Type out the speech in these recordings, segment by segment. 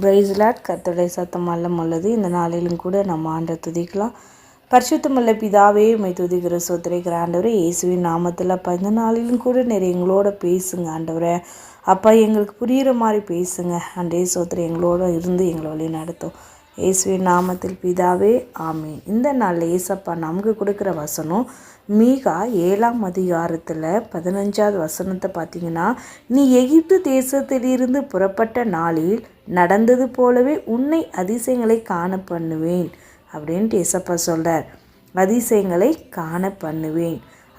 Price Lord. கர்த்தருடைய சத்தம் அல்லம் உள்ளது. இந்த நாளிலும் கூட நம்ம ஆண்டை துதிக்கலாம். பரிசுத்தமுள்ள பிதாவே உம்மை துதிக்கிற சோத்திரிக்கிற ஆண்டவரே, இயேசுவின் நாமத்தில் அப்பா இந்த நாளிலும் கூட நிறைய எங்களோட பேசுங்க ஆண்டவரே. அப்பா எங்களுக்கு புரிகிற மாதிரி பேசுங்க அண்டே சோத்திரி, எங்களோட இருந்து எங்களை வழி நடத்தும். இயேசுவின் நாமத்தில் பிதாவே, ஆமீன். இந்த நாளில் ஏசப்பா நமக்கு கொடுக்குற வசனம் மீகா 7ஆம் அதிகாரத்தில் 15வது வசனத்தை பார்த்தீங்கன்னா, நீ எகிப்து தேசத்திலிருந்து புறப்பட்ட நாளில் நடந்தது போலவே உன்னை அதிசயங்களை காண பண்ணுவேன் அப்படின்ட்டு ஏசப்பா சொல்கிறார். அதிசயங்களை காண பண்ணுவேன்.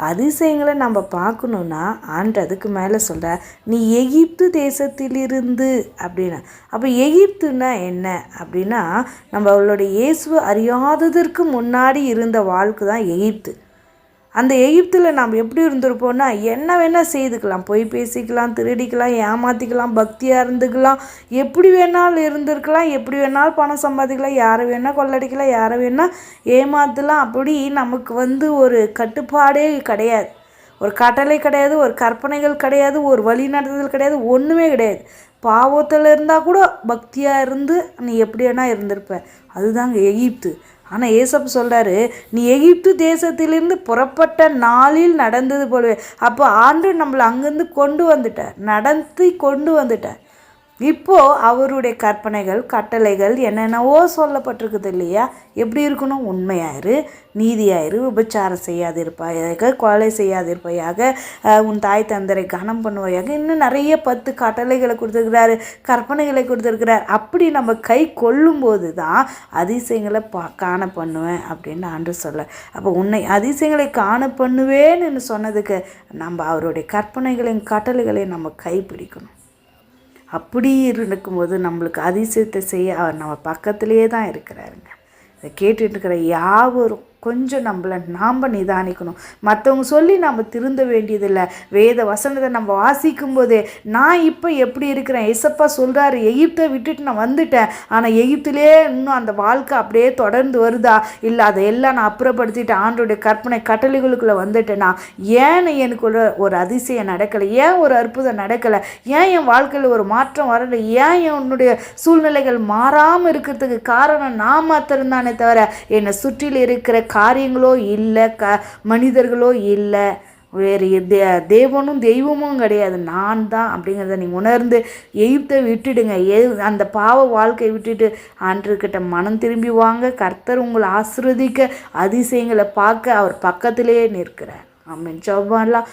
அதிசயங்களை நம்ம பார்க்கணுன்னா ஆண்டு அதுக்கு மேலே சொல்கிறார், நீ எகிப்து தேசத்திலிருந்து அப்படின்னா. அப்போ எகிப்துன்னா என்ன அப்படின்னா, நம்ம அவளுடைய இயேசுவை அறியாததற்கு முன்னாடி இருந்த வாழ்க்கை தான் எகிப்து. அந்த எகிப்தில் நாம் எப்படி இருந்திருப்போம்னா, என்ன வேணால் செய்துக்கலாம், பொய் பேசிக்கலாம், திருடிக்கலாம், ஏமாற்றிக்கலாம், பக்தியாக இருந்துக்கலாம், எப்படி வேணாலும் இருந்திருக்கலாம், எப்படி வேணாலும் பணம் சம்பாதிக்கலாம், யாரை வேணால் கொள்ளடிக்கலாம், யாரை வேணால் ஏமாற்றலாம். அப்படி நமக்கு ஒரு கட்டுப்பாடே கிடையாது, ஒரு கட்டளை கிடையாது, ஒரு கற்பனைகள் கிடையாது, ஒரு வழி நடத்துதல் கிடையாது, ஒன்றுமே கிடையாது. பாவத்தில் இருந்தால் கூட பக்தியாக இருந்து நீ எப்படி வேணால் இருந்திருப்ப. அதுதாங்க எகிப்து. ஆனால் ஏசப்பு சொல்கிறாரு, நீ எகிப்து தேசத்திலிருந்து புறப்பட்ட நாளில் நடந்தது போலவே. அப்போ ஆண்டவர் நம்மளை அங்கேருந்து கொண்டு வந்துட்டார், நடத்தி கொண்டு வந்துட்டார். இப்போது அவருடைய கற்பனைகள் கட்டளைகள் என்னென்னவோ சொல்லப்பட்டிருக்குது இல்லையா? எப்படி இருக்கணும்? உண்மையாயிரு, நீதியாயிரு, விபச்சாரம் செய்யாதிருப்பாயாக, கொலை செய்யாதிருப்பாயாக, உன் தாய் தந்தரை கனம் பண்ணுவாயாக, இன்னும் நிறைய 10 கட்டளைகளை கொடுத்துருக்கிறாரு, கற்பனைகளை கொடுத்துருக்கிறார். அப்படி நம்ம கை கொள்ளும்போது தான் அதிசயங்களை காண பண்ணுவேன் அப்படின்னு ஆண்டவர் சொல்ல. அப்போ உன்னை அதிசயங்களை காண பண்ணுவேன்னு சொன்னதுக்கு நம்ம அவருடைய கற்பனைகளையும் கட்டளைகளையும் நம்ம கைப்பிடிக்கணும். அப்படி இருக்கும்போது நம்மளுக்கு அதிசயத்தை செய்ய அவர் நம்ம பக்கத்திலே தான் இருக்கிறாருங்க. இதை கேட்டுட்டு இருக்கிற யாவரும் கொஞ்சம் நம்மளை நாம் நிதானிக்கணும். மற்றவங்க சொல்லி நம்ம திருந்த வேண்டியதில்லை. வேத வசனத்தை நம்ம வாசிக்கும் போதே நான் இப்போ எப்படி இருக்கிறேன், ஏசப்பா சொல்கிறாரு, எகிப்தை விட்டுட்டு நான் வந்துட்டேன், ஆனால் எகிப்திலே இன்னும் அந்த வாழ்க்கை அப்படியே தொடர்ந்து வருதா, இல்லை அதையெல்லாம் நான் அப்புறப்படுத்திட்டு ஆண்டோடைய கற்பனை கட்டளைகளுக்குள்ளே வந்துட்டேன்னா, ஏன் எனக்கு ஒரு அதிசயம் நடக்கலை, ஏன் ஒரு அற்புதம் நடக்கலை, ஏன் என் வாழ்க்கையில் ஒரு மாற்றம் வரலை, ஏன் என்னுடைய சூழ்நிலைகள் மாறாமல் இருக்கிறதுக்கு காரணம் நான் மாத்திரம்தானே தவிர என்னை சுற்றில் இருக்கிற காரியங்களோ இல்லை, மனிதர்களோ இல்லை, வேறு தேவனும் தெய்வமும் கிடையாது, நான் தான் அப்படிங்கிறத நீங்கள் உணர்ந்து எகிப்தை விட்டுடுங்க. அந்த பாவ வாழ்க்கையை விட்டுட்டு ஆண்டவர்கிட்ட மனம் திரும்பி வாங்க. கர்த்தர் உங்களை ஆசீர்வதிக்க, அதிசயங்களை பார்க்க அவர் பக்கத்திலே நிற்கிறார். ஆமென். ஜெபம் பண்ணலாம்.